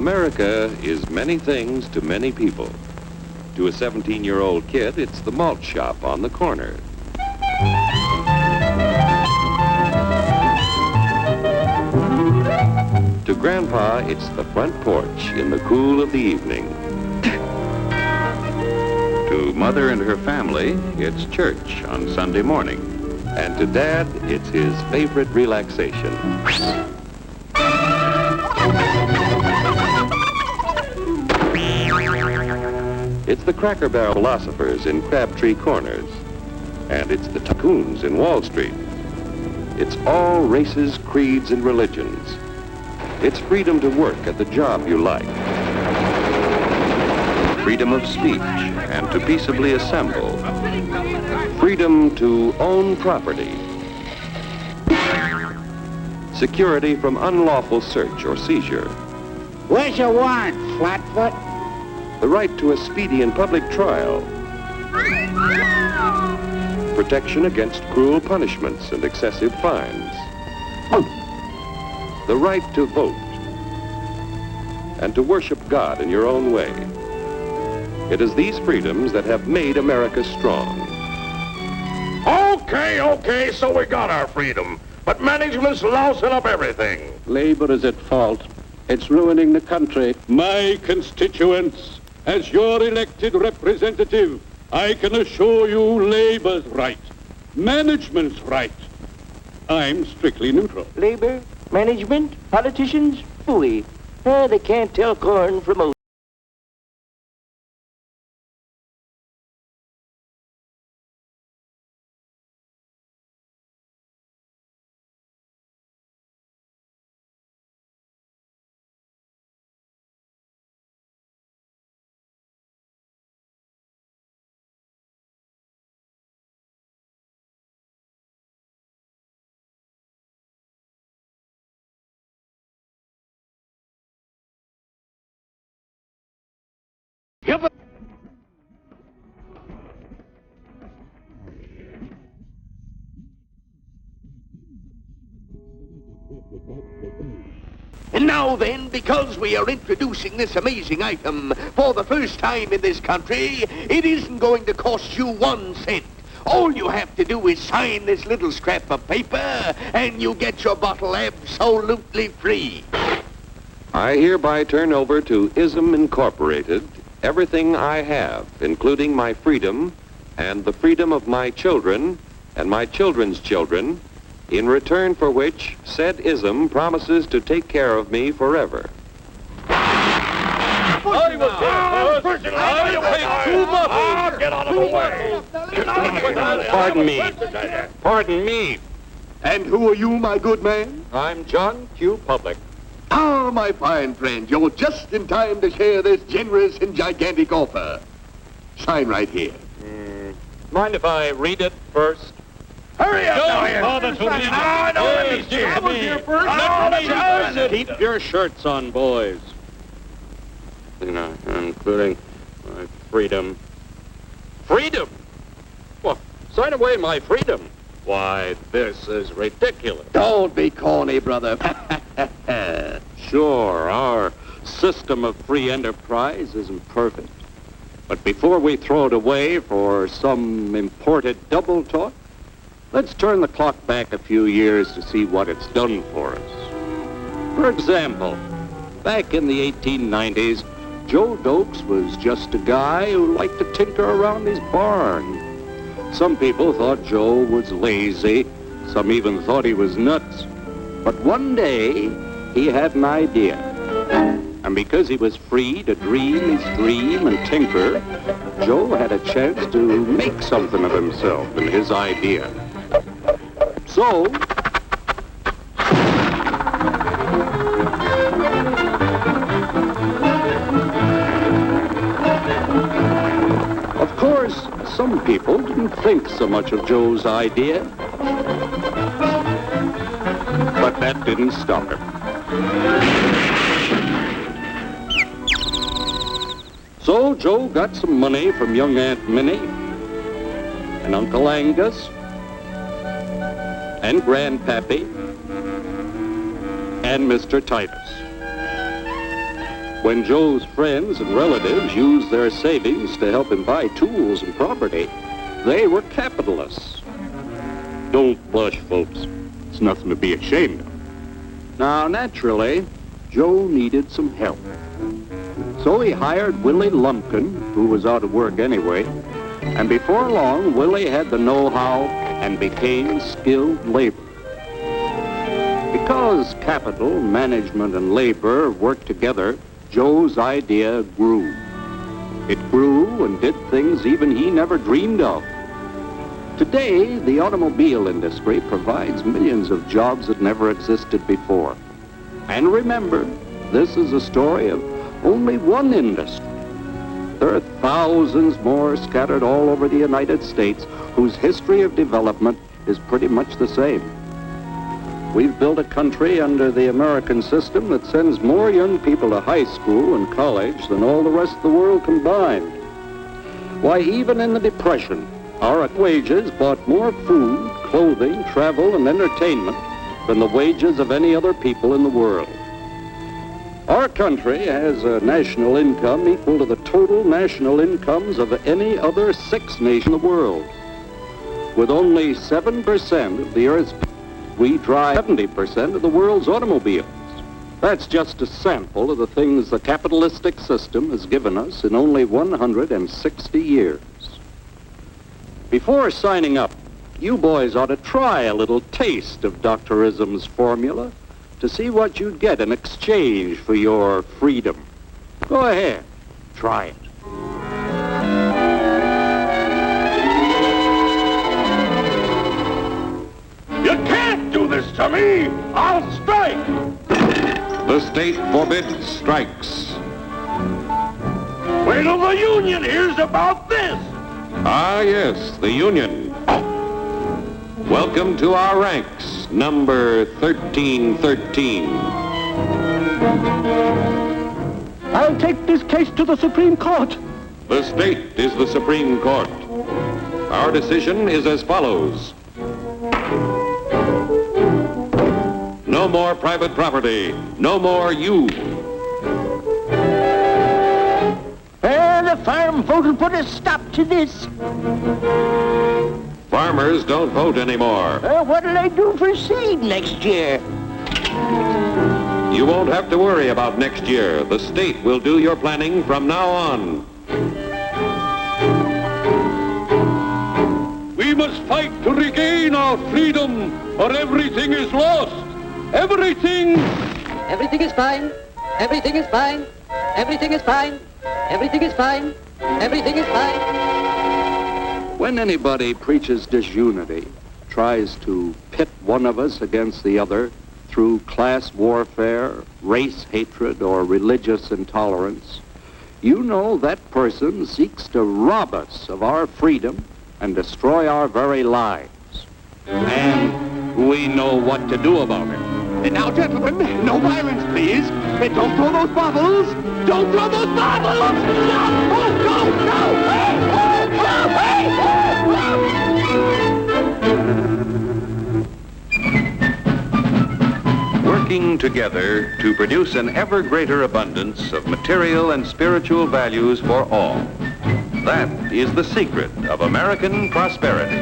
America is many things to many people. To a 17-year-old kid, it's the malt shop on the corner. To Grandpa, it's the front porch in the cool of the evening. To Mother and her family, it's church on Sunday morning. And to Dad, it's his favorite relaxation. It's the Cracker Barrel philosophers in Crabtree Corners. And it's the tycoons in Wall Street. It's all races, creeds, and religions. It's freedom to work at the job you like. Freedom of speech and to peaceably assemble. Freedom to own property. Security from unlawful search or seizure. Where's your warrant, Flatfoot? The right to a speedy and public trial. Protection against cruel punishments and excessive fines. The right to vote. And to worship God in your own way. It is these freedoms that have made America strong. Okay, so we got our freedom. But management's lousing up everything. Labor is at fault. It's ruining the country. My constituents, as your elected representative, I can assure you Labor's right. Management's right. I'm strictly neutral. Labor, management, politicians, phooey. They can't tell corn from oats. And now then, because we are introducing this amazing item for the first time in this country, it isn't going to cost you 1 cent. All you have to do is sign this little scrap of paper, and you get your bottle absolutely free. I hereby turn over to ISM Incorporated everything I have, including my freedom and the freedom of my children and my children's children, in return for which said ISM promises to take care of me forever. I will take two bottles. Get out of the way. Pardon me. And who are you, my good man? I'm John Q. Public. Ah, my fine friend, you're just in time to share this generous and gigantic offer. Sign right here. Mind if I read it first? Hurry up now. Keep your shirts on, boys. Including my freedom. Freedom? Well, sign away my freedom. Why, this is ridiculous. Don't be corny, brother. Sure, our system of free enterprise isn't perfect. But before we throw it away for some imported double talk, let's turn the clock back a few years to see what it's done for us. For example, back in the 1890s, Joe Dokes was just a guy who liked to tinker around his barn. Some people thought Joe was lazy. Some even thought he was nuts. But one day, he had an idea. And because he was free to dream his dream and tinker, Joe had a chance to make something of himself and his idea. So, of course, some people didn't think so much of Joe's idea. But that didn't stop him. So Joe got some money from young Aunt Minnie and Uncle Angus and Grandpappy and Mr. Titus. When Joe's friends and relatives used their savings to help him buy tools and property, they were capitalists. Don't blush, folks. It's nothing to be ashamed of. Now, naturally, Joe needed some help. So he hired Willie Lumpkin, who was out of work anyway, and before long, Willie had the know-how and became skilled labor. Because capital, management, and labor worked together, Joe's idea grew. It grew and did things even he never dreamed of. Today, the automobile industry provides millions of jobs that never existed before. And remember, this is a story of only one industry. There are thousands more scattered all over the United States whose history of development is pretty much the same. We've built a country under the American system that sends more young people to high school and college than all the rest of the world combined. Why, even in the Depression, our wages bought more food, clothing, travel, and entertainment than the wages of any other people in the world. Our country has a national income equal to the total national incomes of any other 6 nations in the world. With only 7% of the Earth's people, we drive 70% of the world's automobiles. That's just a sample of the things the capitalistic system has given us in only 160 years. Before signing up, you boys ought to try a little taste of Dr. Ism's formula to see what you'd get in exchange for your freedom. Go ahead, try it. You can't do this to me! I'll strike! The state forbids strikes. Wait till the union hears about this! Ah, yes, the union. Welcome to our ranks, number 1313. I'll take this case to the Supreme Court. The state is the Supreme Court. Our decision is as follows. No more private property. No more you. The farm vote will put a stop to this. Farmers don't vote anymore. What'll they do for seed next year? You won't have to worry about next year. The state will do your planning from now on. We must fight to regain our freedom, or everything is lost. Everything! Everything is fine. Everything is fine. Everything is fine. Everything is fine. Everything is fine. When anybody preaches disunity, tries to pit one of us against the other through class warfare, race hatred, or religious intolerance, you know that person seeks to rob us of our freedom and destroy our very lives. And we know what to do about it. Now, gentlemen, no violence, please. Don't throw those bottles. Don't throw those bottles! No! Oh, no! Working together to produce an ever greater abundance of material and spiritual values for all. That is the secret of American prosperity.